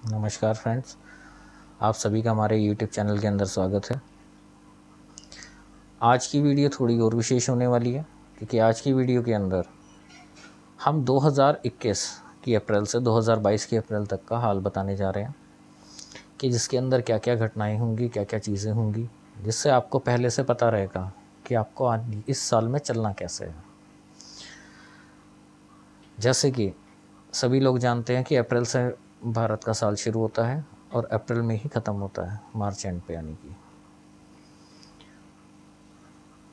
नमस्कार फ्रेंड्स, आप सभी का हमारे YouTube चैनल के अंदर स्वागत है। आज की वीडियो थोड़ी और विशेष होने वाली है क्योंकि आज की वीडियो के अंदर हम 2021 की अप्रैल से 2022 की अप्रैल तक का हाल बताने जा रहे हैं कि जिसके अंदर क्या क्या घटनाएं होंगी, क्या क्या चीज़ें होंगी, जिससे आपको पहले से पता रहेगा कि आपको आज इस साल में चलना कैसे है। जैसे कि सभी लोग जानते हैं कि अप्रैल से भारत का साल शुरू होता है और अप्रैल में ही ख़त्म होता है, मार्च एंड पे यानी कि।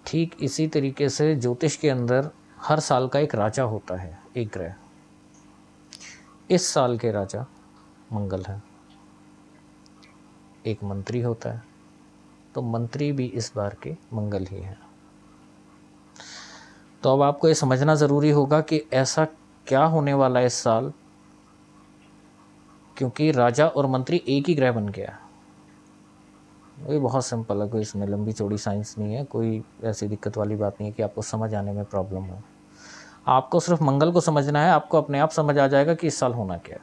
ठीक इसी तरीके से ज्योतिष के अंदर हर साल का एक राजा होता है, एक ग्रह। इस साल के राजा मंगल है। एक मंत्री होता है, तो मंत्री भी इस बार के मंगल ही है। तो अब आपको ये समझना ज़रूरी होगा कि ऐसा क्या होने वाला है इस साल, क्योंकि राजा और मंत्री एक ही ग्रह बन गया। ये बहुत सिंपल है, कोई इसमें लंबी चौड़ी साइंस नहीं है, कोई ऐसी दिक्कत वाली बात नहीं है कि आपको समझ आने में प्रॉब्लम हो। आपको सिर्फ मंगल को समझना है, आपको अपने आप समझ आ जाएगा कि इस साल होना क्या है।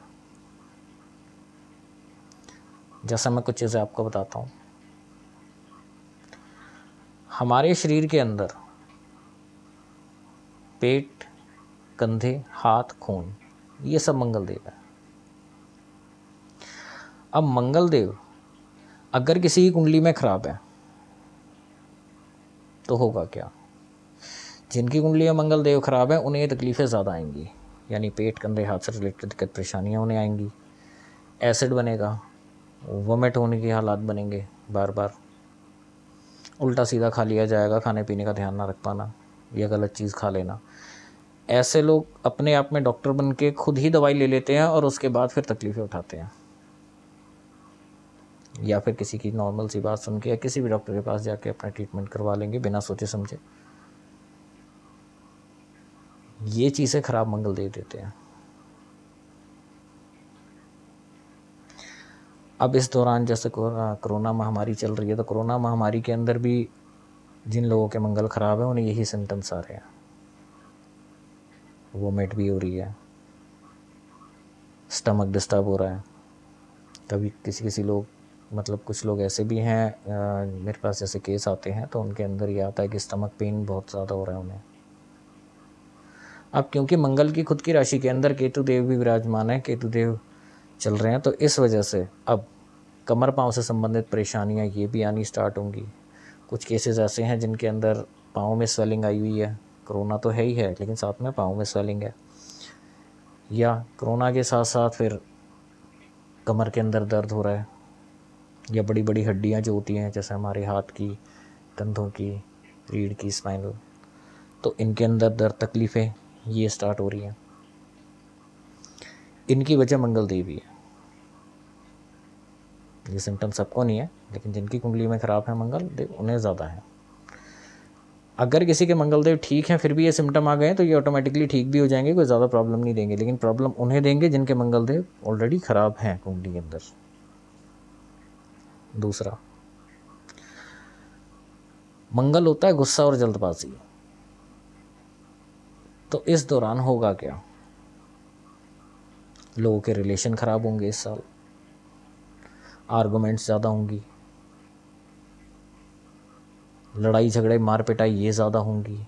जैसा मैं कुछ चीज़ें आपको बताता हूँ। हमारे शरीर के अंदर पेट, कंधे, हाथ, खून, ये सब मंगल देव है। अब मंगल देव अगर किसी की कुंडली में खराब है तो होगा क्या? जिनकी कुंडली में मंगल देव खराब है उन्हें ये तकलीफ़ें ज़्यादा आएंगी, यानी पेट, कंधे, हाथ से रिलेटेड दिक्कत परेशानियाँ उन्हें आएंगी। एसिड बनेगा, वोमिट होने के हालात बनेंगे, बार बार उल्टा सीधा खा लिया जाएगा, खाने पीने का ध्यान ना रख पाना या गलत चीज़ खा लेना। ऐसे लोग अपने आप में डॉक्टर बन के खुद ही दवाई ले लेते हैं और उसके बाद फिर तकलीफ़ें उठाते हैं, या फिर किसी की नॉर्मल सी बात सुन के या किसी भी डॉक्टर के पास जाके अपना ट्रीटमेंट करवा लेंगे बिना सोचे समझे। ये चीज़ें खराब मंगल दे देते हैं। अब इस दौरान जैसे कोरोना महामारी चल रही है, तो कोरोना महामारी के अंदर भी जिन लोगों के मंगल ख़राब है उन्हें यही सिम्टम्स आ रहे हैं। वोमिट भी हो रही है, स्टमक डिस्टर्ब हो रहा है, कभी किसी लोग, मतलब कुछ लोग ऐसे भी हैं मेरे पास जैसे केस आते हैं तो उनके अंदर ये आता है कि स्टमक पेन बहुत ज़्यादा हो रहा है उन्हें। अब क्योंकि मंगल की खुद की राशि के अंदर केतु देव भी विराजमान है, केतु देव चल रहे हैं, तो इस वजह से अब कमर पाँव से संबंधित परेशानियां ये भी आनी स्टार्ट होंगी। कुछ केसेस ऐसे हैं जिनके अंदर पाँव में स्वेलिंग आई हुई है। कोरोना तो है ही है, लेकिन साथ में पाँव में स्वेलिंग है, या कोरोना के साथ साथ फिर कमर के अंदर दर्द हो रहा है, या बड़ी बड़ी हड्डियां जो होती हैं जैसे हमारे हाथ की, कंधों की, रीढ़ की, स्पाइनल, तो इनके अंदर दर्द, तकलीफ़ें ये स्टार्ट हो रही हैं। इनकी वजह मंगल देव ही है। ये सिम्टम सबको नहीं है, लेकिन जिनकी कुंडली में ख़राब है मंगल देव उन्हें ज़्यादा है। अगर किसी के मंगल देव ठीक हैं फिर भी ये सिम्टम आ गए तो ये ऑटोमेटिकली ठीक भी हो जाएंगे, कोई ज़्यादा प्रॉब्लम नहीं देंगे, लेकिन प्रॉब्लम उन्हें देंगे जिनके मंगल देव ऑलरेडी ख़राब हैं कुंडली के अंदर। दूसरा, मंगल होता है गुस्सा और जल्दबाजी। तो इस दौरान होगा क्या? लोगों के रिलेशन ख़राब होंगे इस साल, आर्गुमेंट्स ज़्यादा होंगी, लड़ाई झगड़े मार पिटाई ये ज़्यादा होंगी।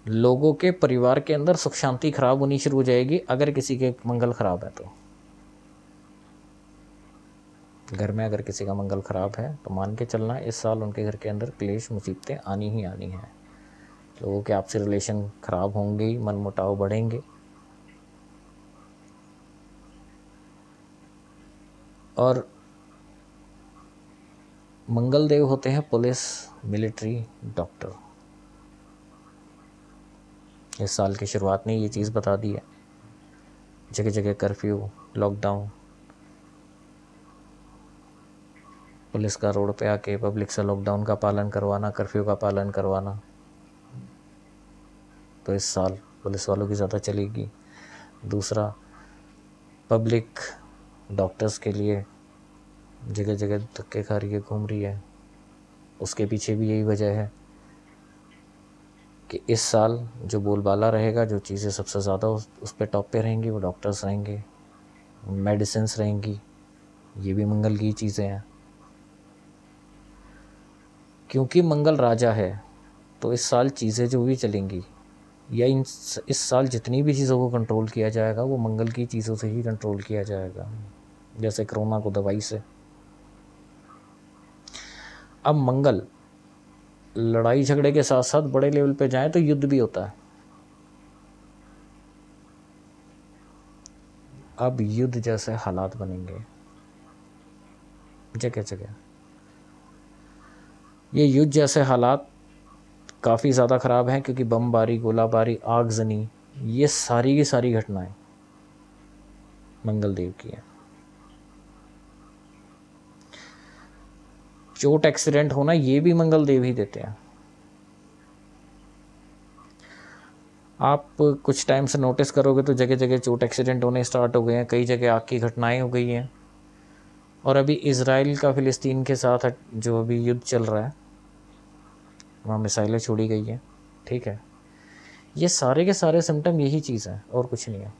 लोगों के परिवार के अंदर सुख शांति खराब होनी शुरू हो जाएगी अगर किसी के मंगल खराब है तो। घर में अगर किसी का मंगल खराब है तो मान के चलना इस साल उनके घर के अंदर क्लेश, मुसीबतें आनी ही आनी हैं। लोगों के आपसी रिलेशन खराब होंगे, मन मुटाव बढ़ेंगे, और मंगल देव होते हैं पुलिस, मिलिट्री, डॉक्टर। इस साल की शुरुआत ने ये चीज़ बता दी है। जगह जगह कर्फ्यू, लॉकडाउन, पुलिस का रोड पे आके पब्लिक से लॉकडाउन का पालन करवाना, कर्फ्यू का पालन करवाना, तो इस साल पुलिस वालों की ज़्यादा चलेगी। दूसरा, पब्लिक डॉक्टर्स के लिए जगह जगह धक्के खा रही है, घूम रही है, उसके पीछे भी यही वजह है कि इस साल जो बोलबाला रहेगा, जो चीज़ें सबसे ज़्यादा उस पर टॉप पे रहेंगी वो डॉक्टर्स रहेंगे। मेडिसिन्स रहेंगी, ये भी मंगल की चीज़ें हैं। क्योंकि मंगल राजा है तो इस साल चीज़ें जो भी चलेंगी या इस साल जितनी भी चीज़ों को कंट्रोल किया जाएगा वो मंगल की चीज़ों से ही कंट्रोल किया जाएगा, जैसे कोरोना को दवाई से। अब मंगल लड़ाई झगड़े के साथ साथ बड़े लेवल पे जाए तो युद्ध भी होता है। अब युद्ध जैसे हालात बनेंगे जगह जगह। ये युद्ध जैसे हालात काफ़ी ज़्यादा ख़राब हैं क्योंकि बमबारी, गोलाबारी, आगजनी, ये सारी की सारी घटनाएं मंगल देव की हैं। चोट एक्सीडेंट होना ये भी मंगल देव ही देते हैं। आप कुछ टाइम से नोटिस करोगे तो जगह जगह चोट एक्सीडेंट होने स्टार्ट हो गए हैं, कई जगह आग की घटनाएं हो गई हैं। और अभी इज़राइल का फ़िलिस्तीन के साथ जो अभी युद्ध चल रहा है, वहाँ मिसाइलें छोड़ी गई हैं, ठीक है। ये सारे के सारे सिम्टम यही चीज़ है और कुछ नहीं है।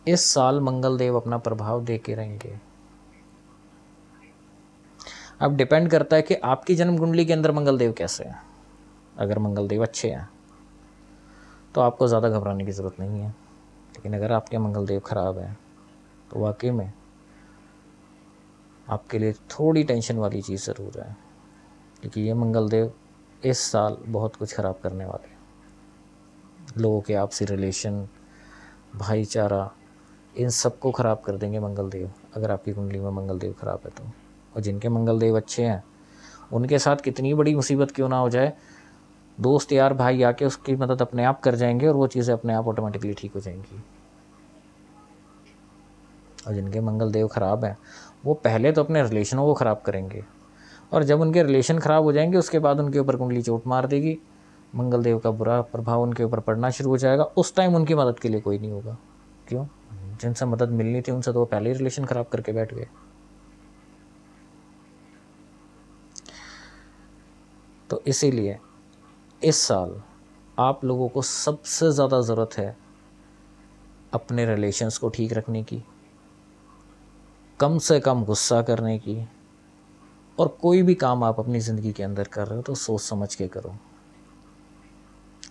इस साल मंगल देव अपना प्रभाव दे के रहेंगे। अब डिपेंड करता है कि आपकी जन्म कुंडली के अंदर मंगल देव कैसे हैं। अगर मंगल देव अच्छे हैं तो आपको ज़्यादा घबराने की ज़रूरत नहीं है, लेकिन अगर आपके मंगल देव ख़राब हैं तो वाकई में आपके लिए थोड़ी टेंशन वाली चीज़ ज़रूर है, क्योंकि ये मंगल देव इस साल बहुत कुछ ख़राब करने वाले हैं। लोगों के आपसी रिलेशन, भाईचारा, इन सबको ख़राब कर देंगे मंगल देव, अगर आपकी कुंडली में मंगल देव ख़राब है तो। और जिनके मंगल देव अच्छे हैं उनके साथ कितनी बड़ी मुसीबत क्यों ना हो जाए, दोस्त यार भाई आके उसकी मदद अपने आप कर जाएंगे और वो चीज़ें अपने आप ऑटोमेटिकली ठीक हो जाएंगी। और जिनके मंगल देव ख़राब हैं वो पहले तो अपने रिलेशनों को ख़राब करेंगे, और जब उनके रिलेशन ख़राब हो जाएंगे उसके बाद उनके ऊपर कुंडली चोट मार देगी, मंगल देव का बुरा प्रभाव उनके ऊपर पड़ना शुरू हो जाएगा। उस टाइम उनकी मदद के लिए कोई नहीं होगा। क्यों? जिनसे मदद मिलनी थी उनसे तो वो पहले ही रिलेशन ख़राब करके बैठ गए। तो इसीलिए इस साल आप लोगों को सबसे ज़्यादा ज़रूरत है अपने रिलेशंस को ठीक रखने की, कम से कम गुस्सा करने की, और कोई भी काम आप अपनी ज़िंदगी के अंदर कर रहे हो तो सोच समझ के करो,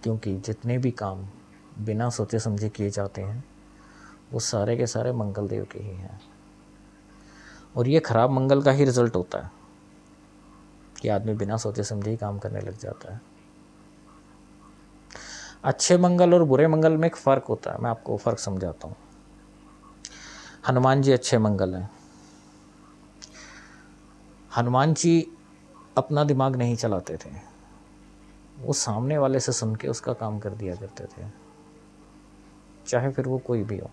क्योंकि जितने भी काम बिना सोचे समझे किए जाते हैं वो सारे के सारे मंगल देव के ही हैं। और ये ख़राब मंगल का ही रिज़ल्ट होता है कि आदमी बिना सोचे समझे ही काम करने लग जाता है। अच्छे मंगल और बुरे मंगल में एक फ़र्क होता है, मैं आपको फ़र्क समझाता हूँ। हनुमान जी अच्छे मंगल हैं। हनुमान जी अपना दिमाग नहीं चलाते थे, वो सामने वाले से सुन के उसका काम कर दिया करते थे, चाहे फिर वो कोई भी हो।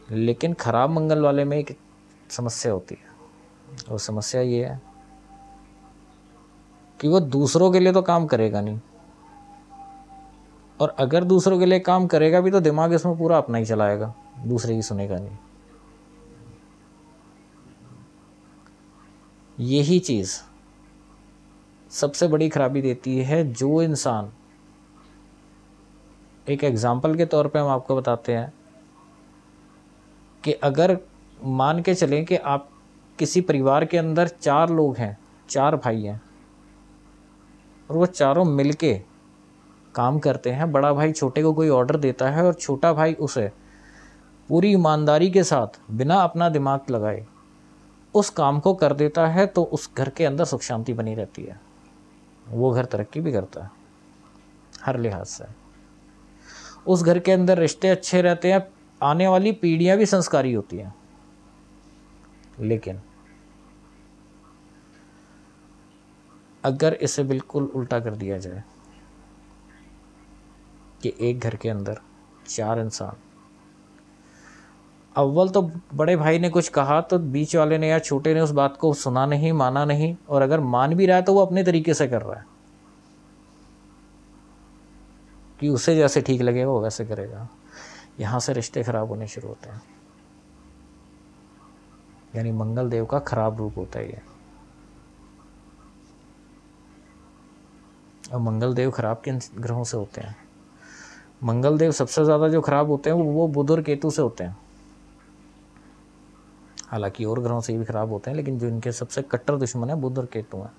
लेकिन खराब मंगल वाले में एक समस्या होती है, और समस्या ये है कि वो दूसरों के लिए तो काम करेगा नहीं, और अगर दूसरों के लिए काम करेगा भी तो दिमाग इसमें पूरा अपना ही चलाएगा, दूसरे की सुनेगा नहीं। यही चीज़ सबसे बड़ी खराबी देती है। जो इंसान, एक एग्जाम्पल के तौर पे हम आपको बताते हैं कि अगर मान के चलें कि आप किसी परिवार के अंदर 4 लोग हैं, 4 भाई हैं, और वो चारों मिलके काम करते हैं। बड़ा भाई छोटे को कोई ऑर्डर देता है और छोटा भाई उसे पूरी ईमानदारी के साथ बिना अपना दिमाग लगाए उस काम को कर देता है, तो उस घर के अंदर सुख शांति बनी रहती है, वो घर तरक्की भी करता है हर लिहाज से। उस घर के अंदर रिश्ते अच्छे रहते हैं, आने वाली पीढ़ियां भी संस्कारी होती हैं। लेकिन अगर इसे बिल्कुल उल्टा कर दिया जाए कि एक घर के अंदर 4 इंसान, अव्वल तो बड़े भाई ने कुछ कहा तो बीच वाले ने या छोटे ने उस बात को सुना नहीं, माना नहीं, और अगर मान भी रहा है तो वो अपने तरीके से कर रहा है कि उसे जैसे ठीक लगेगा वो वैसे करेगा। यहाँ से रिश्ते खराब होने शुरू होते हैं। यानी मंगल देव का खराब रूप होता है ये। और मंगल देव खराब किन ग्रहों से होते हैं? मंगल देव सबसे ज़्यादा जो खराब होते हैं वो बुध और केतु से होते हैं। हालांकि और ग्रहों से भी खराब होते हैं, लेकिन जो इनके सबसे कट्टर दुश्मन है बुध और केतु हैं।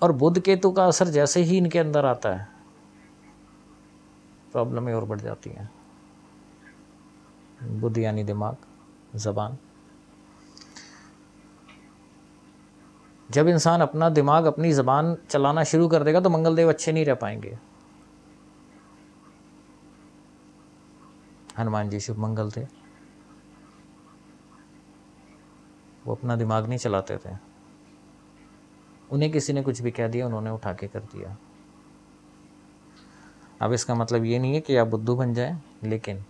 और बुध केतु का असर जैसे ही इनके अंदर आता है, प्रॉब्लमें और बढ़ जाती हैं। बुद्धि यानी दिमाग, जबान। जब इंसान अपना दिमाग, अपनी जबान चलाना शुरू कर देगा तो मंगल देव अच्छे नहीं रह पाएंगे। हनुमान जी शुभ मंगल थे, वो अपना दिमाग नहीं चलाते थे। उन्हें किसी ने कुछ भी कह दिया, उन्होंने उठा के कर दिया। अब इसका मतलब ये नहीं है कि आप बुद्धू बन जाएं, लेकिन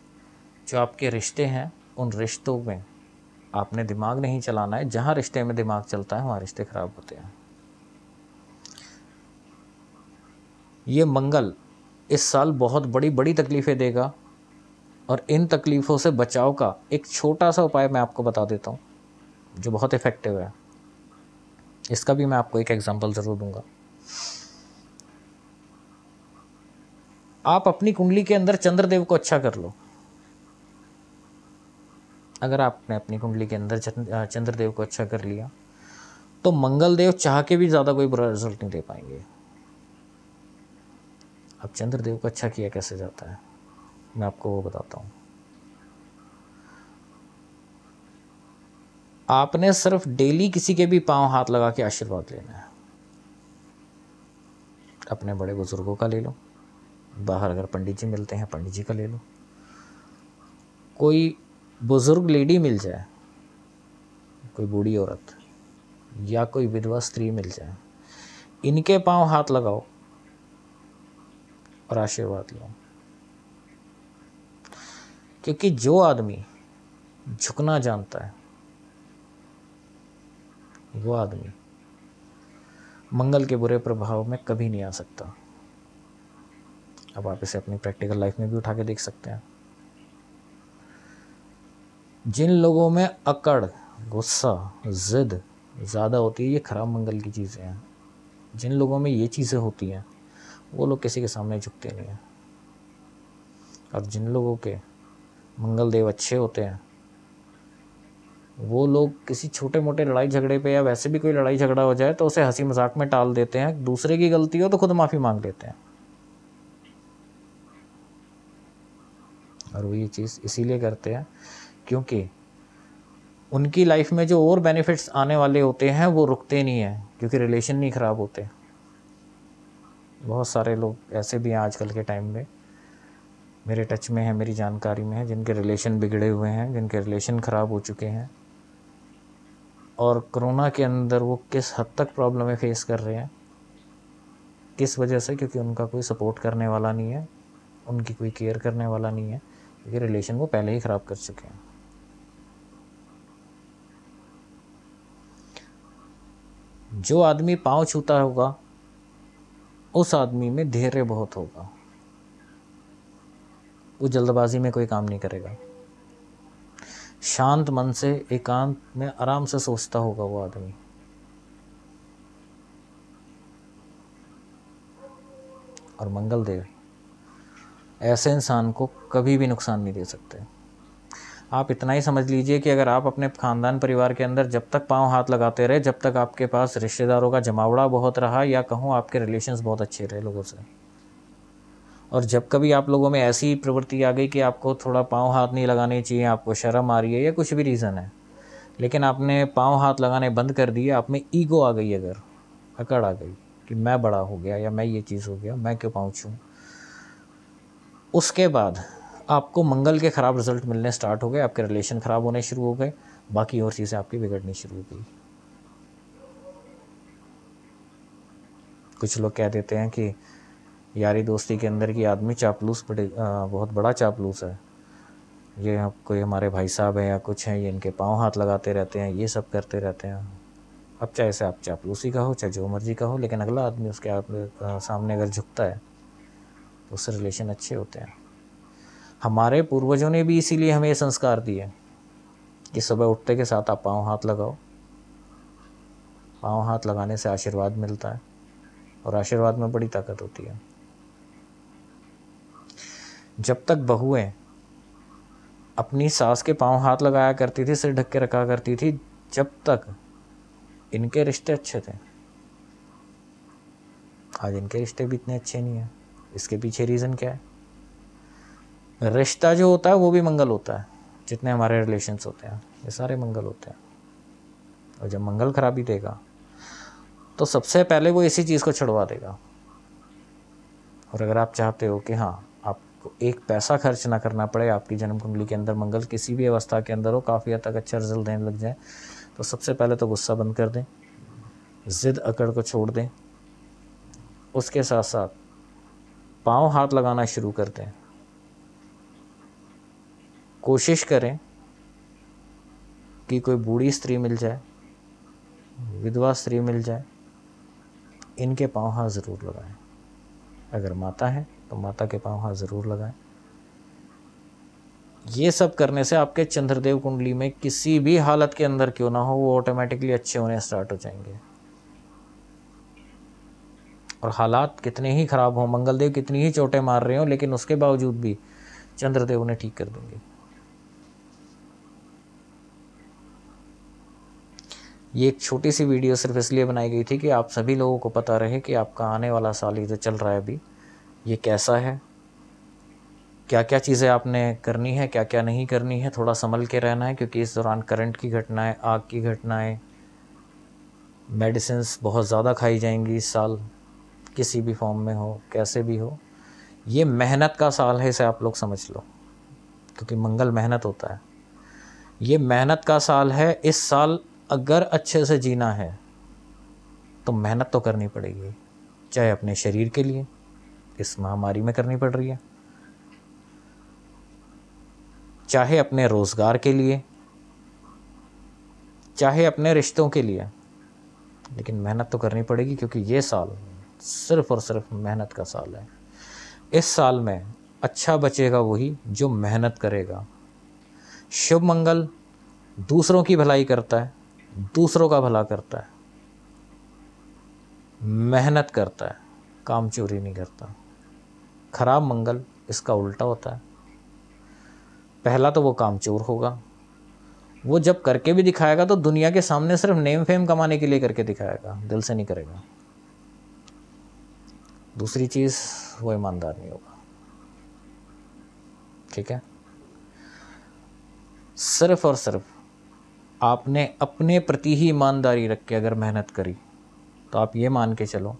जो आपके रिश्ते हैं उन रिश्तों में आपने दिमाग नहीं चलाना है। जहाँ रिश्ते में दिमाग चलता है वहाँ रिश्ते खराब होते हैं। ये मंगल इस साल बहुत बड़ी बड़ी तकलीफ़ें देगा, और इन तकलीफ़ों से बचाव का एक छोटा सा उपाय मैं आपको बता देता हूँ जो बहुत इफ़ेक्टिव है। इसका भी मैं आपको एक एग्जांपल ज़रूर दूंगा। आप अपनी कुंडली के अंदर चंद्रदेव को अच्छा कर लो। अगर आपने अपनी कुंडली के अंदर चंद्रदेव को अच्छा कर लिया तो मंगल देव चाह के भी ज़्यादा कोई बुरा रिजल्ट नहीं दे पाएंगे। अब चंद्रदेव को अच्छा किया कैसे जाता है, मैं आपको वो बताता हूँ। आपने सिर्फ डेली किसी के भी पांव हाथ लगा के आशीर्वाद लेना है। अपने बड़े बुजुर्गों का ले लो, बाहर अगर पंडित जी मिलते हैं पंडित जी का ले लो, कोई बुजुर्ग लेडी मिल जाए, कोई बूढ़ी औरत या कोई विधवा स्त्री मिल जाए, इनके पांव हाथ लगाओ और आशीर्वाद लो। क्योंकि जो आदमी झुकना जानता है वो आदमी मंगल के बुरे प्रभाव में कभी नहीं आ सकता। अब आप इसे अपनी प्रैक्टिकल लाइफ में भी उठा के देख सकते हैं। जिन लोगों में अकड़, गुस्सा, जिद ज़्यादा होती है, ये खराब मंगल की चीज़ें हैं। जिन लोगों में ये चीज़ें होती हैं वो लोग किसी के सामने झुकते नहीं हैं। और जिन लोगों के मंगल देव अच्छे होते हैं वो लोग किसी छोटे मोटे लड़ाई झगड़े पे या वैसे भी कोई लड़ाई झगड़ा हो जाए तो उसे हंसी मजाक में टाल देते हैं। दूसरे की गलती हो तो खुद माफ़ी मांग लेते हैं। और वो ये चीज़ इसीलिए करते हैं क्योंकि उनकी लाइफ में जो और बेनिफिट्स आने वाले होते हैं वो रुकते नहीं हैं, क्योंकि रिलेशन नहीं ख़राब होते। बहुत सारे लोग ऐसे भी हैं आजकल के टाइम में, मेरे टच में है, मेरी जानकारी में है, जिनके रिलेशन बिगड़े हुए हैं, जिनके रिलेशन ख़राब हो चुके हैं। और कोरोना के अंदर वो किस हद तक प्रॉब्लम में फेस कर रहे हैं, किस वजह से? क्योंकि उनका कोई सपोर्ट करने वाला नहीं है, उनकी कोई केयर करने वाला नहीं है, क्योंकि रिलेशन वो पहले ही ख़राब कर चुके हैं। जो आदमी पाँव छूता होगा उस आदमी में धैर्य बहुत होगा, वो जल्दबाजी में कोई काम नहीं करेगा। शांत मन से एकांत में आराम से सोचता होगा वो आदमी। और मंगल देव ऐसे इंसान को कभी भी नुकसान नहीं दे सकते। आप इतना ही समझ लीजिए कि अगर आप अपने खानदान परिवार के अंदर जब तक पांव हाथ लगाते रहे, जब तक आपके पास रिश्तेदारों का जमावड़ा बहुत रहा, या कहूँ आपके रिलेशंस बहुत अच्छे रहे लोगों से, और जब कभी आप लोगों में ऐसी प्रवृत्ति आ गई कि आपको थोड़ा पांव हाथ नहीं लगाने चाहिए, आपको शर्म आ रही है या कुछ भी रीज़न है, लेकिन आपने पांव हाथ लगाने बंद कर दिए, आप में ईगो आ गई, अगर अकड़ आ गई कि मैं बड़ा हो गया या मैं ये चीज़ हो गया, मैं क्यों पाँव छूऊं, उसके बाद आपको मंगल के ख़राब रिजल्ट मिलने स्टार्ट हो गए, आपके रिलेशन ख़राब होने शुरू हो गए, बाकी और चीज़ें आपकी बिगड़नी शुरू हो गई। कुछ लोग कह देते हैं कि यारी दोस्ती के अंदर की आदमी चापलूस बहुत बड़ा चापलूस है, ये कोई हमारे भाई साहब हैं या कुछ हैं, ये इनके पाँव हाथ लगाते रहते हैं, ये सब करते रहते हैं। अब चाहे से आप चापलूसी का हो, चाहे जो मर्जी का हो, लेकिन अगला आदमी उसके सामने अगर झुकता है तो उससे रिलेशन अच्छे होते हैं। हमारे पूर्वजों ने भी इसीलिए हमें ये संस्कार दिए कि सुबह उठते के साथ आप पाँव हाथ लगाओ। पाँव हाथ लगाने से आशीर्वाद मिलता है और आशीर्वाद में बड़ी ताकत होती है। जब तक बहुएं अपनी सास के पांव हाथ लगाया करती थी, सिर ढक के रखा करती थी, जब तक इनके रिश्ते अच्छे थे। आज इनके रिश्ते भी इतने अच्छे नहीं हैं। इसके पीछे रीज़न क्या है? रिश्ता जो होता है वो भी मंगल होता है। जितने हमारे रिलेशंस होते हैं ये सारे मंगल होते हैं। और जब मंगल खराबी देगा तो सबसे पहले वो इसी चीज़ को छुड़वा देगा। और अगर आप चाहते हो कि हाँ, आपको एक पैसा खर्च ना करना पड़े, आपकी जन्म कुंडली के अंदर मंगल किसी भी अवस्था के अंदर हो, काफ़ी हद तक अच्छा रिजल्ट देने लग जाए, तो सबसे पहले तो गुस्सा बंद कर दें, ज़िद अकड़ को छोड़ दें। उसके साथ साथ पाँव हाथ लगाना शुरू कर दें। कोशिश करें कि कोई बूढ़ी स्त्री मिल जाए, विधवा स्त्री मिल जाए, इनके पाँव हाथ ज़रूर लगाएं। अगर माता है तो माता के पाँव हाथ ज़रूर लगाएं। ये सब करने से आपके चंद्रदेव कुंडली में किसी भी हालत के अंदर क्यों ना हो, वो ऑटोमेटिकली अच्छे होने स्टार्ट हो जाएंगे। और हालात कितने ही ख़राब हों, मंगलदेव कितनी ही चोटें मार रहे हों, लेकिन उसके बावजूद भी चंद्रदेव उन्हें ठीक कर देंगे। ये एक छोटी सी वीडियो सिर्फ इसलिए बनाई गई थी कि आप सभी लोगों को पता रहे कि आपका आने वाला साल ये जो चल रहा है अभी, ये कैसा है, क्या क्या चीज़ें आपने करनी है, क्या क्या नहीं करनी है। थोड़ा संभल के रहना है, क्योंकि इस दौरान करंट की घटनाएं, आग की घटनाएं, मेडिसिन्स बहुत ज़्यादा खाई जाएंगी इस साल, किसी भी फॉर्म में हो, कैसे भी हो। ये मेहनत का साल है, इसे आप लोग समझ लो, क्योंकि मंगल मेहनत होता है। ये मेहनत का साल है। इस साल अगर अच्छे से जीना है तो मेहनत तो करनी पड़ेगी, चाहे अपने शरीर के लिए इस महामारी में करनी पड़ रही है, चाहे अपने रोज़गार के लिए, चाहे अपने रिश्तों के लिए, लेकिन मेहनत तो करनी पड़ेगी, क्योंकि ये साल सिर्फ और सिर्फ मेहनत का साल है। इस साल में अच्छा बचेगा वही जो मेहनत करेगा। शुभ मंगल दूसरों की भलाई करता है, दूसरों का भला करता है, मेहनत करता है, काम चोरी नहीं करता। खराब मंगल इसका उल्टा होता है। पहला तो वो काम चोर होगा, वो जब करके भी दिखाएगा तो दुनिया के सामने सिर्फ नेम फेम कमाने के लिए करके दिखाएगा, दिल से नहीं करेगा। दूसरी चीज़, वो ईमानदार नहीं होगा। ठीक है? सिर्फ और सिर्फ आपने अपने प्रति ही ईमानदारी रख के अगर मेहनत करी तो आप ये मान के चलो,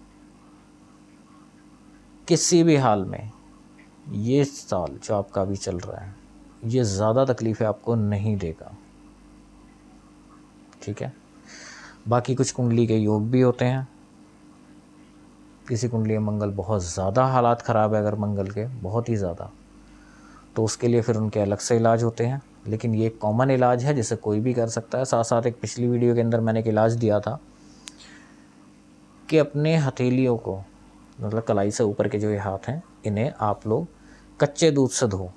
किसी भी हाल में ये साल जो आपका अभी चल रहा है, ये ज़्यादा तकलीफ़ें आपको नहीं देगा। ठीक है? बाकी कुछ कुंडली के योग भी होते हैं। किसी कुंडली में मंगल बहुत ज़्यादा हालात ख़राब है, अगर मंगल के बहुत ही ज़्यादा, तो उसके लिए फिर उनके अलग से इलाज होते हैं। लेकिन ये एक कॉमन इलाज है जिसे कोई भी कर सकता है। साथ साथ एक पिछली वीडियो के अंदर मैंने एक इलाज दिया था कि अपने हथेलियों को, मतलब कलाई से ऊपर के जो ये हाथ हैं, इन्हें आप लोग कच्चे दूध से धो।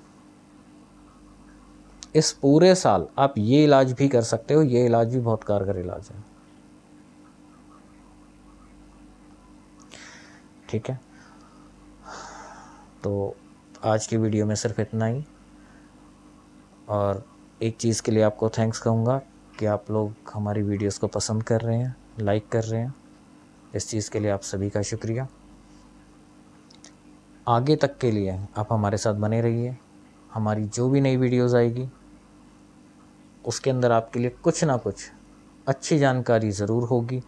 इस पूरे साल आप ये इलाज भी कर सकते हो। ये इलाज भी बहुत कारगर इलाज है। ठीक है? तो आज की वीडियो में सिर्फ इतना ही। और एक चीज़ के लिए आपको थैंक्स कहूँगा कि आप लोग हमारी वीडियोस को पसंद कर रहे हैं, लाइक कर रहे हैं। इस चीज़ के लिए आप सभी का शुक्रिया। आगे तक के लिए आप हमारे साथ बने रहिए। हमारी जो भी नई वीडियोस आएगी उसके अंदर आपके लिए कुछ ना कुछ अच्छी जानकारी ज़रूर होगी।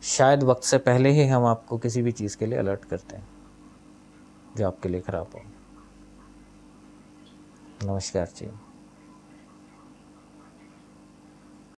शायद वक्त से पहले ही हम आपको किसी भी चीज़ के लिए अलर्ट करते हैं जो आपके लिए ख़राब हो। नमस्कार जी।